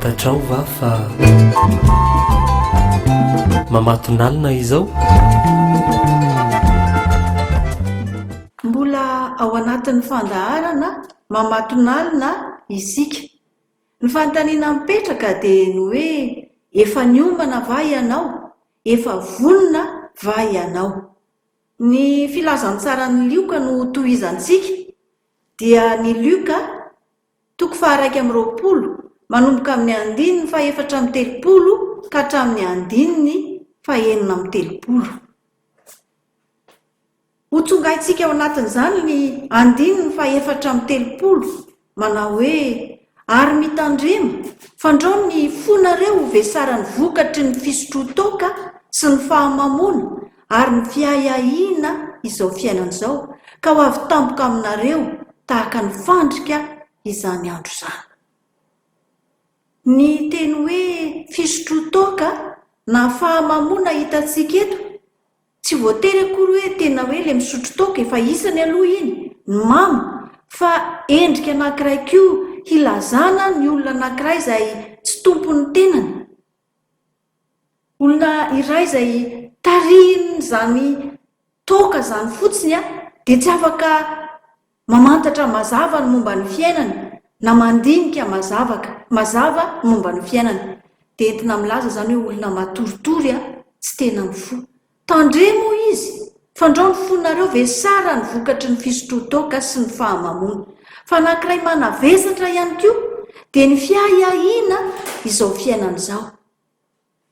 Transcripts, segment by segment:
fantatrao va fa mamatonalina izao? Mbola ao anatin'ny fandaharana mamatonalina isika. Ny fanontaniana mipetraka dia ny hoe efa niomana va ianao, efa vonona va ianao. Ny filazantsara ny lioka no tohizantsika dia ny lioka 1:20 manomboka amin'ny 4:30 ka hatramin'ny 4:30. Hotsongaitsika ao anatin'izany ny 4:30 manao hoe ary mitandrema fandrao ny fonareo vesarany vokatry ny fisotrotoka sy ny fahamamona ary ny fiahiahiana izao fiainan'izao ka ho avy tampoka aminareo tahaka ny fandrika izany andro izany. Ny teny hoe fisotrotoka na fahamamona hitantsika eto tsy voatery akory hoe tena hoe le misotro toka efa isany aloha iny ny mamo, fa endrika anankiray koa hilazana ny olona anankiray izay tsy tompony tenany. Olona iray izay tarihiny zany toka zany fotsiny dia tsy afaka mamantatra mazava ny momba ny fiainany na mandinika mazava momba ny fiainany. Dia entina milaza zany hoe olona matoritory tsy tena mifo. Tandremo izy, fandrao ny fonareo vesara ny vokatry ny fisotrotoka sy ny fahamamona. Fa anankiray manavesatra ihany koa dia ny fiahiahiana izao fiainan'izao.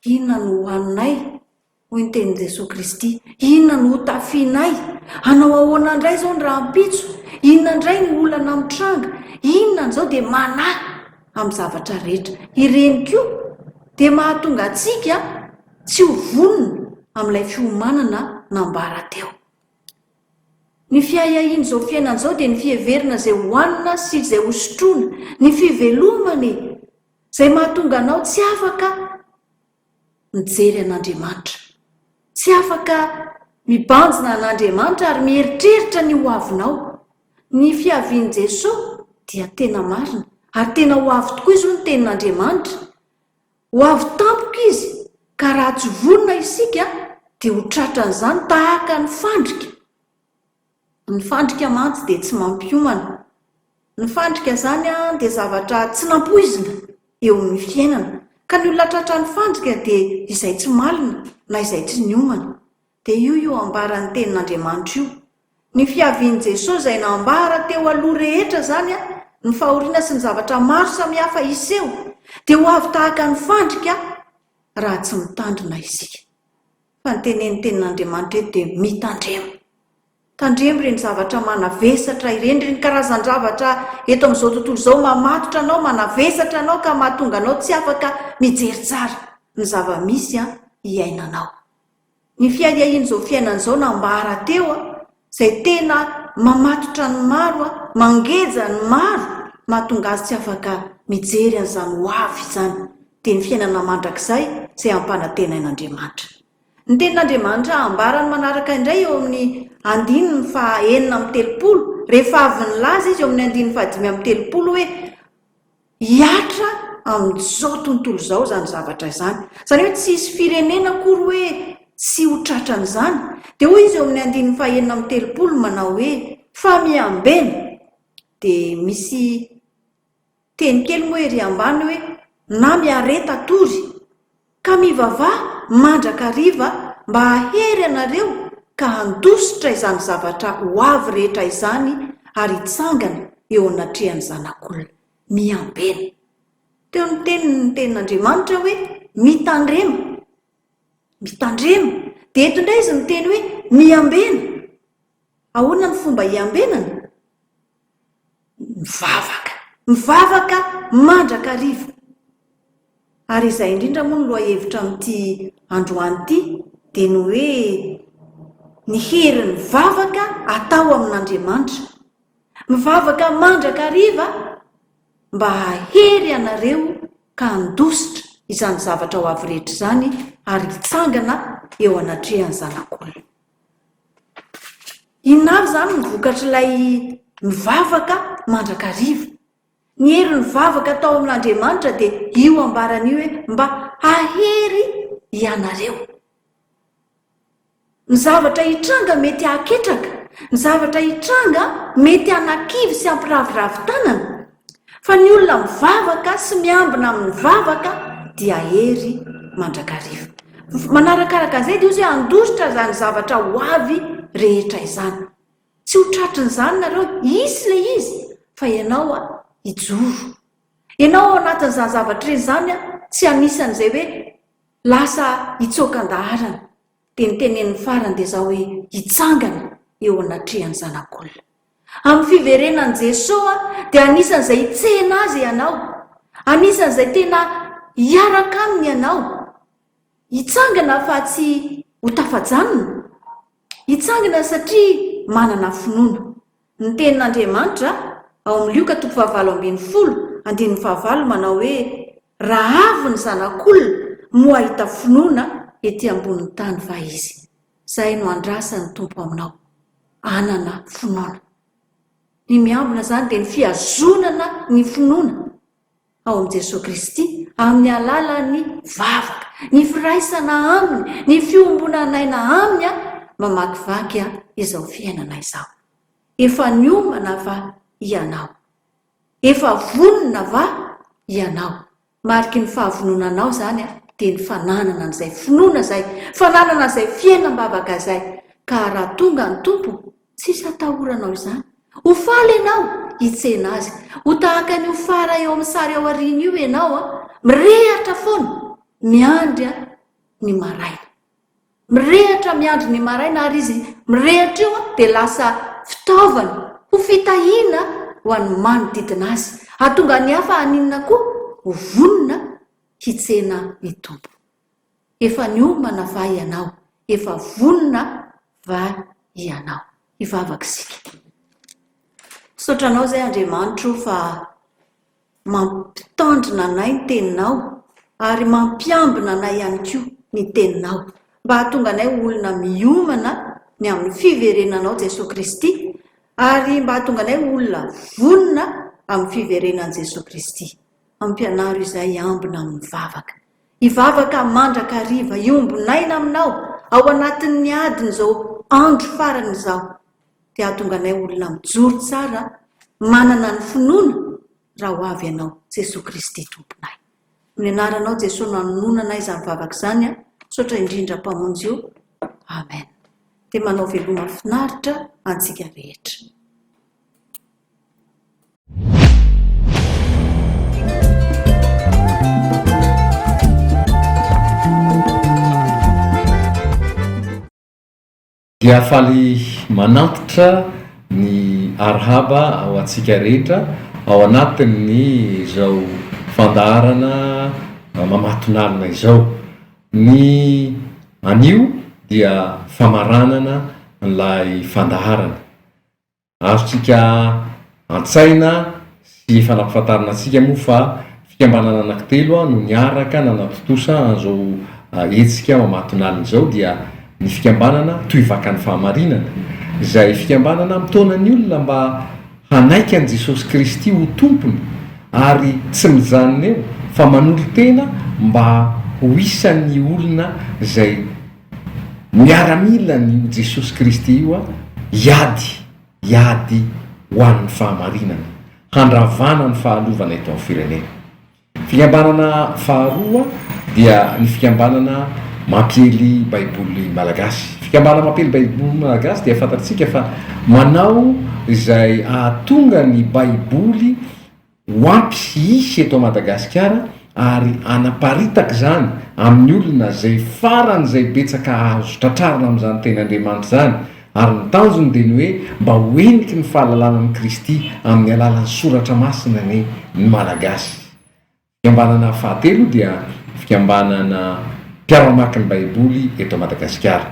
Inona no hoaninay hoy ny tenin'i Jesosy Kristy? Inona no hotafianay? Hanao ahoana indray izao ny rahampitso? Inona indray ny olana mitranga? Inona n'izao dia manahy amin'ny zavatra rehetra. Ireny koa dia mahatonga antsika tsy ho vonona amin'ilay fiomanana nambara teo. Ny fiahiahiana izao fiainan'izao dia ny fiheverina izay hohanina sy izay hosotroina, ny fivelomana izay mahatonga anao tsy afaka mijery an'Andriamanitra, tsy afaka mibanjina an'Andriamanitra ary mieritreritra ny ho avinao. Ny fiavian'i Jesosy dia tena marina ary tena ho avy tokoa izy ho ny tenin'Andriamanitra. Ho avy tampoka izy ka raha tsy vonona isika dia ho tratran'izany tahaka ny fandrika. Ny fandrika mantsy dia tsy mampiomana. Ny fandrika izany dia zavatra tsy nampoizina eo amin'ny fiainana. Ka ny olona tratra ny fandrika dia izay tsy malina na izay tsy niomana. Dia io ambaran'ny tenin'Andriamanitra io. Ny fiavian'i Jesosy izay nambara teo aloha rehetra zany ny fahoriana sy ny zavatra maro samihafa iseho dia ho avy tahaka ny fandrika raha tsy mitandrina isika. Fa ny tenin'Andriamanitra eto dia mitandremo. Tandremo ireny zavatra manavesatra ireny, ireny karazan-javatra eto amin'izao tontolo izao mamatotra anao, manavesatra anao ka mahatonga anao tsy afaka mijery tsara ny zava-misy iainanao. Ny fiahiahiana izao fiainan'izao nambara teo izay tena mamatotra ny maro, mangeja ny maro, mahatonga azy tsy afaka mijery an'izany ho avy izany. Dia ny fiainana mandrakizay izay ampanantenain'Andriamanitra. Ny tenin'Andriamanitra ambarany manaraka indray eo amin'ny 9:30 rehefa avy nilaza izy eo amin'ny 5:30 hoe hiatra amin'izao tontolo izao zany zavatra izany. Izany hoe tsy hisy firenena akory hoe tsy ho tratran'izany. Dia hoy izy eo amin'ny 9:30 manao hoe fa miambena. Dia misy teny kely moa ery ambany hoe na miareta tory ka mivavaha mandrakariva mba hahery ianareo ka handositra izany zavatra ho avy rehetra izany ary hitsangana eo anatrehan'ny zanak'olona. Miambena. Teo ny tenin'Andriamanitra hoe mitandrema. Mitandrema. Dia eto indray izy ny teny hoe miambena. Ahoana ny fomba hiambenana? Mivavaka. Mivavaka mandrakariva. Ary izay indrindra moa no lohahevitra amin'ity androany ity dia ny hoe ny herin'ny mivavaka atao amin'Andriamanitra. Mivavaka mandrakariva mba hahery ianareo ka handositra izany zavatra ho avy rehetra izany ary hitsangana eo anatrehan'ny zanak'olona. Inona avy izany ny vokatr'ilay mivavaka mandrakariva? ny hery ny vavaka tao amin'Andriamanitra dia io ambarany io hoe mba hahery ianareo. Ny zavatra hitranga mety haketraka, ny zavatra hitranga mety hanakivy sy ampiraviravin-tanana, fa ny olona mivavaka sy miambina amin'ny vavaka dia hery mandrakariva. Manarakaraka an'izay dia izy hoe andositra zany zavatra ho avy rehetra izany. Tsy ho tratrin'izany nareo isy le izy, fa ianao hijoro. Ianao ao anatin'izany zavatra ireny zany tsy anisan'izay hoe lasa hitsokan-daharana. Dia ny tenen'ny farany dia izao hoe hitsangana eo anatrehan'ny zanak'olona. Amin'ny fiverenan'i Jesosy dia anisan'izay hitsehina azy ianao, anisan'izay tena hiaraka aminy ianao. Hitsangana fa tsy ho tafajanona, hitsangana satria manana finoana. Ny tenin'Andriamanitra ao amin'ny Lioka 7:20 manao hoe raha avy ny zanak'olona moa hahita finoana ety ambonin'ny tany va izy. Izay no andrasan'ny Tompo aminao, anana finoana. Ny miambina zany dia ny fiazonana ny finoana ao amin'i Jesosy Kristy amin'ny alalan'ny vavaka, ny firaisana aminy, ny fiombonanaina aminy mamakivaky izao fiainana izao. Efa niomana va ianao? Efa vonona va ianao? Mariky ny fahavononanao zany dia ny fananana an'izay finoana zay, fananana izay fiainam-bavaka zay. Ka raha tonga ny Tompo, tsisy atahoranao izany. Ho faly ianao hitsena azy, ho tahaka ny ho fara eo amin'ny sary ao aoriana io ianao mirehatra foana miandry ny maraina. Mirehatra miandry ny maraina ary izy mirehatra io dia lasa fitaovana ho fitahiana ho an'ny manodidina azy. Hahatonga ny hafa haninona koa ho vonona hitsena ny Tompo. Efa niomana va ianao? Efa vonona va ianao? Hivavaka isika. Sotranao zay Andriamanitra fa mampitandrina anay ny teninao ary mampiambina anay ihany koa ny teninao, mba hahatonga anay olona miomana ny amin'ny fiverenanao Jesosy Kristy, ary mba hahatonga anay olona vonona amin'ny fiverenan'i Jesosy Kristy. Ampianaro izay hiambina amin'ny vavaka, hivavaka mandrakariva, hiombonaina aminao ao anatin'ny adiny izao andro farany izao. Dia hahatonga anay olona mijoro tsara, manana ny finoana raha ho avy ianao Jesosy Kristy Tomponay. Ny anaranao Jesosy nanonona anay izany vavaka izany, sotra indrindra mpamonjy io. Amen. Dia manao veloma finaritra antsika rehetra. Dia faly manantitra ny arahaba ao antsika rehetra ao anatin'ny izao fandaharana mamatonalina izao. Ny anio dia famaranana n'ilay fandaharana. Azotsika antsaina sy fanampahafantarana antsika moa fa fikambanana anankitelo no niaraka nanatotosa an'izao hetsika mamatonalina izao dia ny fikambanana toivaka ny fahamarinana, izay fikambanana mitona ny olona mba hanaiky an' Jesosy Kristy ho tompony ary tsy mijanona eo fa manolo tena mba ho isan'ny olona izay miaramila ny Jesosy Kristy io hiady ho an'ny fahamarinana, handravana ny fahalovana eto amin'ny firenena. Fikambanana faharoa dia ny fikambanana mampely baiboly malagasy. Fikambanana mampely baiboly malagasy dia fantatsika fa manao izay ahatonga ny baiboly ho ampy hisy eto Madagasikara ary anaparitaka zany amin'ny olona zay farany zay betsaka azo tratrarina amin'izany ten'Andriamanitra zany, ary ny tanjony dia ny hoe mba hoeniky ny fahalalana amin'ny Kristy amin'ny alalan'ny soratra masina ny malagasy. Fikambanana fahatelo dia fikambanana mpiara-mamaky ny baiboly eto Madagasikara.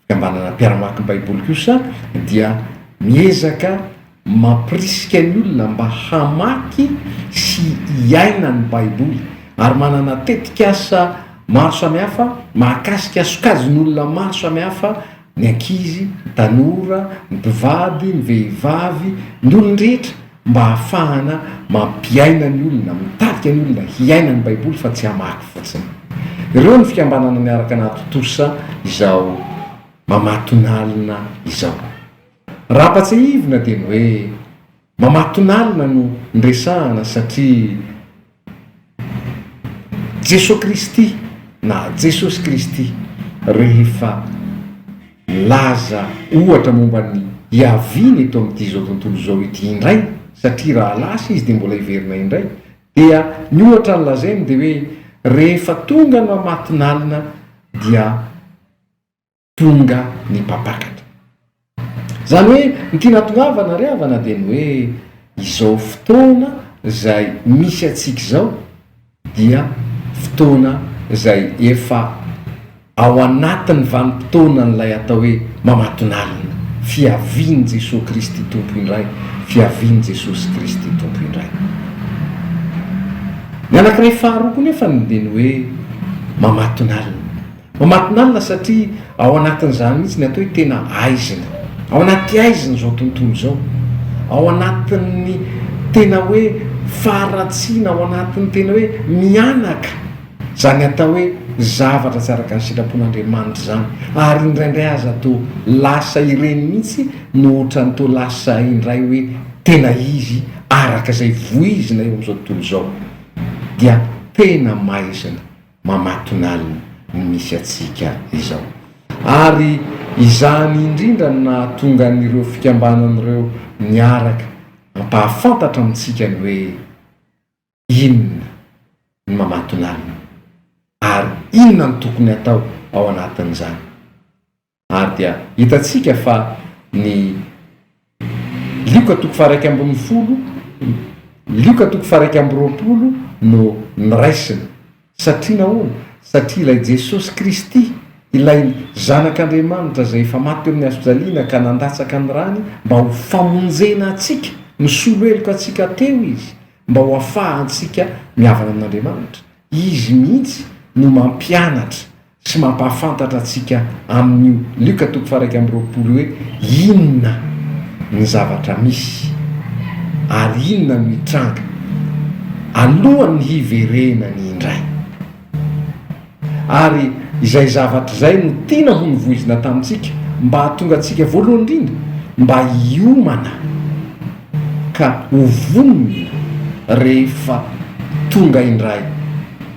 Fikambanana mpiara-mamaky ny baiboly kosa dia miezaka mampirisika ny olona mba hamaky sy hiaina ny baiboly, ary manana tetikasa maro samihafa mahakasika sokajin'olona maro samihafa, ny ankizy, ny tanora, ny mpivady, ny vehivavy, ny olon-drehetra, mba hahafahana mampiaina ny olona mitarika ny olona hiaina ny baiboly fa tsy hamaky fotsiny. Ireo ny fikambanana miaraka anatotosa izao mamatonalina izao. Raha-patsahivina dia ny hoe mamatonalina no ndresahana satria Jesosy Kristy na Jesosy Kristy rehefa laza ohatra momba ny hiaviany eto amin'ity zao tontolo zao ity indray, satria raha lasa izy dia mbola hiverina indray, dia ny ohatra ny lazainy dia hoe rehefa tonga no amatonalina dia tonga ny mpapakatra. Zany hoe ny tia natongavana ry havana dia ny hoe izao fotoana zay misy atsika zao dia fotoana zay efa ao anatin'ny vanim-potoana n'ilay atao hoe mamatonalina, fiaviany Jesosy Kristy tompo indray, fiaviany Jesosy Kristy tompo indray. Ny anankiray faharoa koa nefa dia ny hoe mamatonalina satria ao anatin'izany mihitsy ny atao hoe tena aizina, ao anaty aizina zao tontolo zao, ao anatin'ny tena hoe faharatsiana, ao anatin'ny tena hoe mianaka zany atao hoe zavatra tsy araka ny sitrapon'Andriamanitra zany, ary indraindray aza to lasa ireny mihitsy no ohatrany to lasa indray hoe tena izy araka izay voizina eo amin'izao tontolo zao, dia tena maizina mamatonalina ny misy atsika izao. Ary izany indrindra na tonga n'ireo fikambanan'ireo miaraka ampahafantatra amintsika ny hoe inona ny mamatonalina ary inona ny tokony atao ao anatin'izany. Ary dia hitatsika fa ny Lioka 1:10, Lioka 1:20 no niraisina satria nahoana? Satria ilay Jesosy Kristy, ilay zanak'Andriamanitra zay efa maty eo amin'ny hazofijaliana ka nandatsaka ny rany mba ho famonjena atsika, misolo heloka atsika teo izy, mba ho afahantsika miavana amin'Andriamanitra. Izy mihitsy no mampianatra sy mampahafantatra atsika amin'io Lioka 1:20 hoe inona ny zavatra misy ary inona ny mitranga alohan'ny hiverenany indray. Ary izay zavatra izay no tena ho nivoizina tamintsika mba hahatonga atsika voalohany indrindra mba hiomana ka ho vonina rehefa tonga indray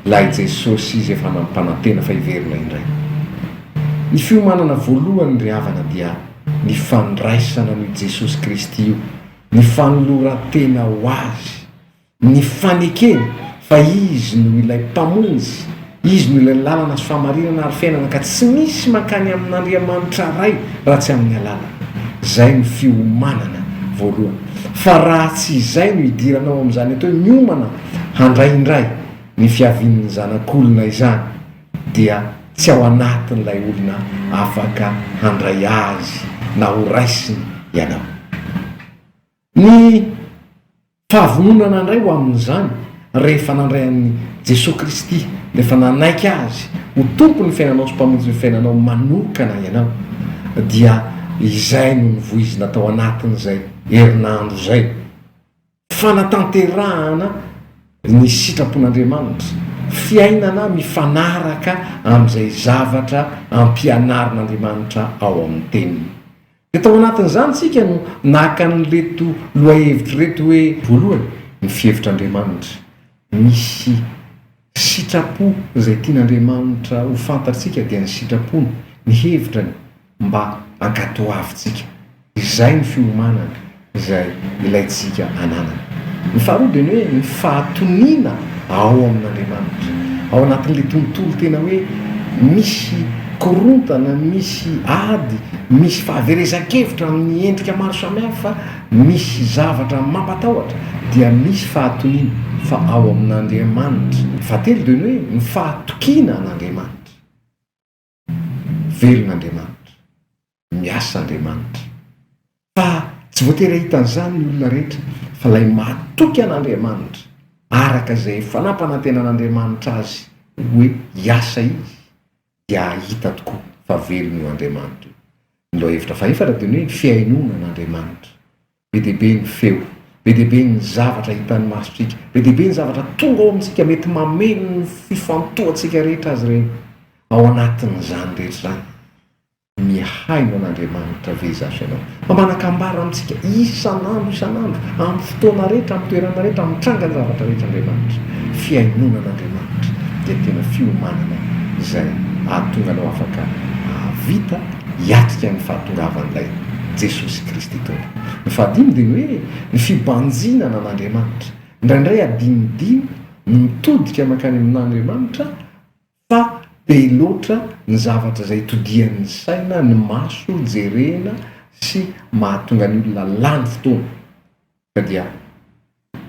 lay Jesosy izy efa nampanantena fa hiverina indray. Ny fiomanana voalohany ry havana dia ny fandraisana ny Jesosy Kristy io, ny fanoloran-tena ho azy, ny fanekena fa izy no ilay mpamonjy, izy no ilay lalana sy fahamarinana ary fiainana ka tsy misy mankany amin'Andriamanitra ray raha tsy amin'ny alala. Zay ny fiomanana voalohany. Fa raha tsy izay no hidiranao amin'izany atao miomana handray indray ny fiavin'ny zanak'olona izany, dia tsy ao anatin'ilay olona afaka handray azy na ho raisiny ianao. Ny fahavononana indray ho amin'izany rehefa nandray an'i Jesosy Kristy, rehefa nanaiky azy ho tompo ny fiainanao sy mpamonjy ny fiainanao manokana ianao, dia izay no nivoizina tao anatin'izay herinandro zay, fanatanterahana ny sitrapon'Andriamanitra, fiainana mifanaraka amin'izay zavatra ampianarin'Andriamanitra ao amin'ny teniny. Dia tao anatin'izany tsika no naka n'reto lohahevitra reto hoe voalohany ny fihevitr'Andriamanitra, misy sitrapo izay tian'Andriamanitra ho fantatsika dia ny sitrapony, ny hevitrany mba ankatoavitsika. Izay ny fiomanana izay ilayntsika ananana. Ny faharoa dia ny hoe ny fahatoniana ao amin'Andriamanitra, ao anatin'ilay tontolo tena hoe misy korontana, misy ady, misy fahaverezan-kevitra amin'ny endrika maro samihafa, misy zavatra mampatahotra, dia misy fahatoniana fa ao amin'Andriamanitra. Fahatelo dia ny hoe ny fahatokiana an'Andriamanitra, velon'Andriamanitra, miasa Andriamanitra. Fa tsy voatery hitan'izany ny olona rehetra, fa ilay mahatoky an'Andriamanitra araka izay fanampanantenan'Andriamanitra azy hoe hiasa izy, dia hita tokoa fa velona io Andriamanitra. Ny lohahevitra fahaefatra dia ny hoe fiainona an'Andriamanitra. Be dia be ny feo be dehibe ny zavatra hitany masotsika, be dehibe ny zavatra tonga ao amintsika mety mameno ny fifantoatsika rehetra azy ireny ao anatin'izany rehetra zany. Mihaino an'Andriamanitra ve zasy ianao? Mamanakambara amintsika isan'andro amin'ny fotoana rehetra, amin'ny toerana rehetra, mitranga ny zavatra rehetra Andriamanitra. Fiainona an'Andriamanitra dia tena fiomanana izay ahatonga anao afaka vita hiatrika ny fahatongavan'ilay Jesosy Kristy tompo. Ny fahadimy dia ny hoe ny fibanjinana an'Andriamanitra. Indraindray adinodino ny mitodika makany amin'Andriamanitra fa be loatra ny zavatra izay todian'ny saina, ny maso, jerena sy mahatonga ny olona lany fotoana. Ka dia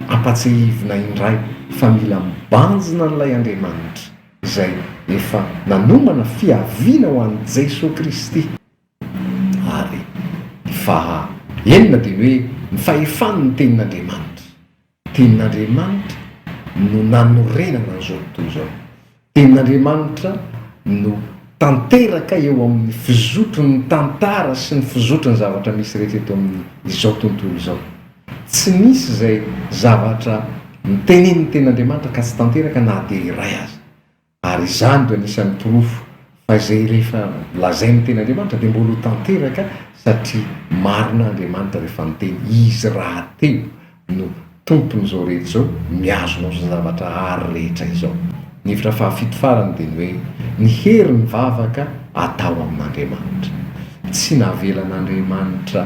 ampatsahivina indray fa mila mibanjina n'ilay Andriamanitra izay efa nanomana fiaviana ho an'i Jesosy Kristy. Ary fa enina dia hoe ny fahefany ny tenin'Andriamanitra. Tenin'Andriamanitra no nanorenana an'izao tontolo izao. Tenin'Andriamanitra no tanteraka eo amin'ny fizotry ny tantara sy ny fizotry ny zavatra misy rehetra eto amin'izao tontolo izao. Tsy misy izay zavatra mitenen'ny tenin'Andriamanitra ka tsy tanteraka na dia iray azy. Ary izany dia anisan'ny porofo fa izay rehefa lazain'ny tenin'Andriamanitra dia mbola ho tanteraka satria marina Andriamanitra rehefa niteny izy raha teo no tompon'izao rehetra izao miazonao sy zavatra ary rehetra izao. Ny hevitra fahafito farany dia ny hoe ny hery ny vavaka atao amin'Andriamanitra. Tsy navelan'Andriamanitra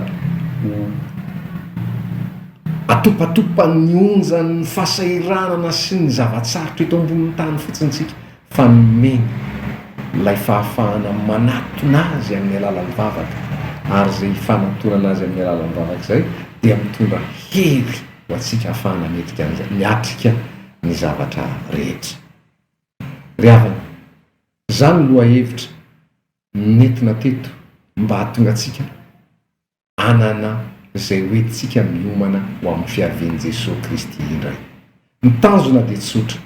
ho atopatopany onjany fahasahiranana sy ny zavatsarotra eto ambonin'ny tany fotsintsika fa nomeny ilay fahafahana manatona azy amin'ny alalan'ny vavaka. Ary izay fanatonana azy amin'ny alalan'ny vavaka izay dia mitondra hery ho antsika ahafahana miatrika ny zavatra rehetra. Ry havana, izany lohahevitra nentina teto mba hahatonga antsika hanana izay hoentintsika miomana ho amin'ny fiavian'i Jesosy Kristy indray. Ny tanjona dia tsotra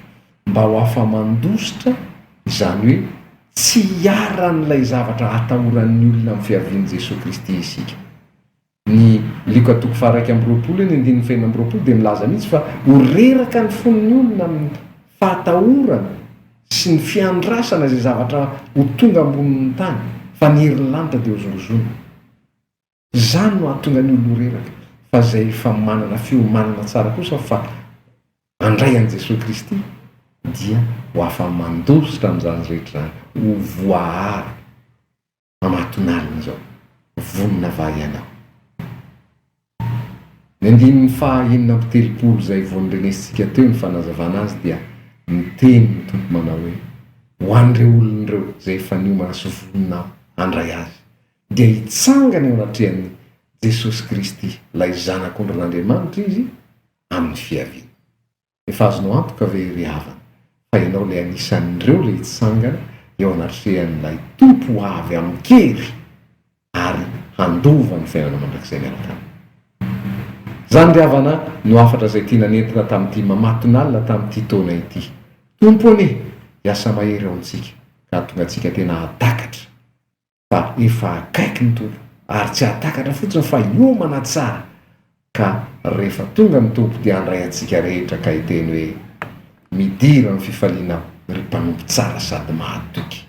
mba ho afa-mandositra izany hoe tsy hiaran'ilay zavatra atahoran'ny olona amin'ny fiavian'i Jesosy Kristy isika. Ny Luka 2:20 dia milaza mihitsy fa ho reraka ny fon'ny olona amin'ny fahatahorana sy ny fiandrasana izay zavatra ho tonga ambonin'ny tany fa ny hery lanitra dia hozongozona. Izany no ahatonga ny olona ho reraka fa izay efa manana fiomanana tsara kosa fa andray an'i Jesosy Kristy dia ho afa-mandositra amin'izany rehetra zany, ho voaharo amatonalina izao vonina vahy ianao. Ny andininy fahaenina amby telopolo izay voanirenesitsika teo ny fanazavana azy dia miteny ny tompo manao hoe ho an'ireo olon'ireo izay efa niomana sy voninao handray azy dia hitsangana eo anatrehan'i Jesosy Kristy ilay zanak'Andriamanitra izy amin'ny fiaviana. Efa azonao antoka ve ry havana fa ianao ilay anisan'ireo ilay hitsangana eo anatrehan'ilay tompo avy amin'ny kery ary handova ny fiainana mandrakizay miaraka aminy. Izany ry havana no afatra izay tiana nentina tamin'ity mamatonalina tamin'ity taona ity. Tompony hiasa mahery ao antsika ka hahatonga antsika tena hatakatra fa efa akaiky ny tompo ary tsy hatakatra fotsiny fa hiomana tsara ka rehefa tonga ny tompo dia handray antsika rehetra ka hiteny hoe midira ny fifalianao ry mpanompo tsara sady mahatoky.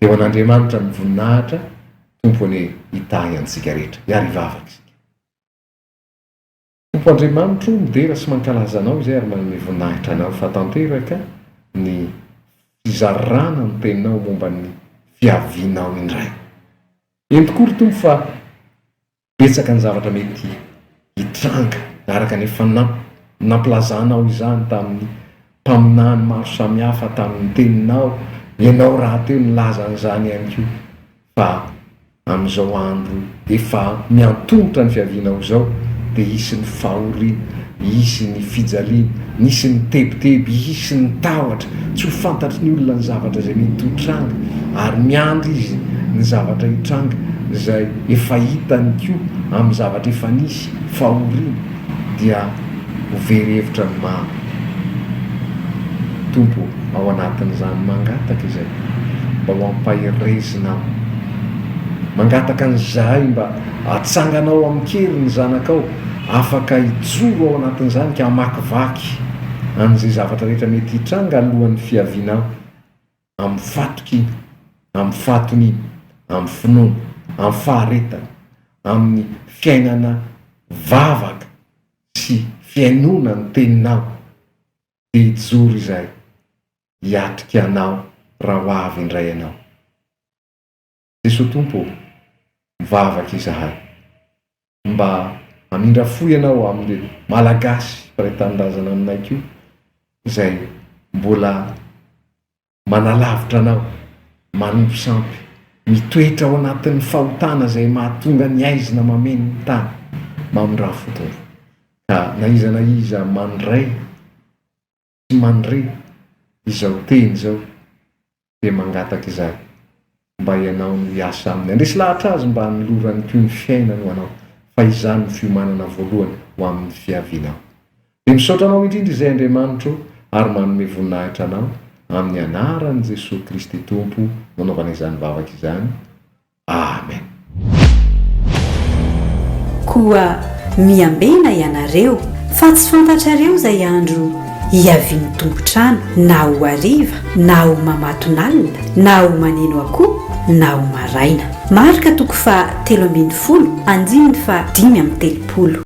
Eo an'Andriamanitra ny voninahitra tompony hitahy antsika rehetra hiary vavaka isika. Tompo Andriamanitra midera sy mankalaza anao izay ary manome voninahitra anao fa tanteraka ny fizarana ny teninao momba ny fiavianao indray. Eny tokoa ry tompo fa betsaka ny zavatra mety hitranga araka nefa nampilazanao izany tamin'ny mpaminany maro samihafa tamin'ny teninao, ianao raha teo nilaza an'izany ihany koa fa amin'izao andro efa miantongotra ny fiavianao izao dia hisy ny fahoriana, hisy ny fijaliana, nisy ny tebiteby, hisy ny tahotra, tsy ho fantatry ny olona ny zavatra izay mety hotranga ary miandry izy ny zavatra hitranga izay efa hitany koa amin'ny zavatra efa nisy fahoriana dia ho very hevitra ny tompo ao anatin'izany mangataka izay mba ho ampaherezina mangataka an'izay mba atsanganao amin'ny kery ny zanakao afaka hijoro ao anatin'izany ka hamakivaky an'izay zavatra rehetra mety hitranga alohan'ny fiavianao, amin'ny fatoky iny, amin'ny fatony iny, amin'ny finoana, amin'ny faharetana, amin'ny fiainana vavaka sy fiainona ny teninao, dia hijoro izay hiatrika anao raha ho avy indray ianao. Jesosy Tompo, mivavaka izahay mba hamindra fo ianao amin'ny malagasy faretanindrazana aminay koa izay mbola manalavitra anao, manompo sampy, mitoetra ao anatin'ny fahotana izay mahatonga ny aizina mameno ny tany mamindraha fotompo. Ka na iza na iza mandray sy mandre izao teny izao dia mangataka izay mba ianao no hiasa aminy, andresy lahatra azy mba hanolorany koa ny fiainany ho anao, fa izany ny fiomanana voalohany ho amin'ny fiavianao. Dia misaotra anao indrindra izay Andriamanitro ary manome voninahitra anao amin'ny anaran'i Jesosy Kristy Tompo nanaovana izany vavaka izany. Amen. Koa miambena ianareo fa tsy fantatrareo izay andro hiavian'ny tompontrano, na ho hariva, na ho mamatonalina, na ho maneno akoho, na ho maraina. Marika toko fa 13 andininy fa 5 amin'ny telopolo.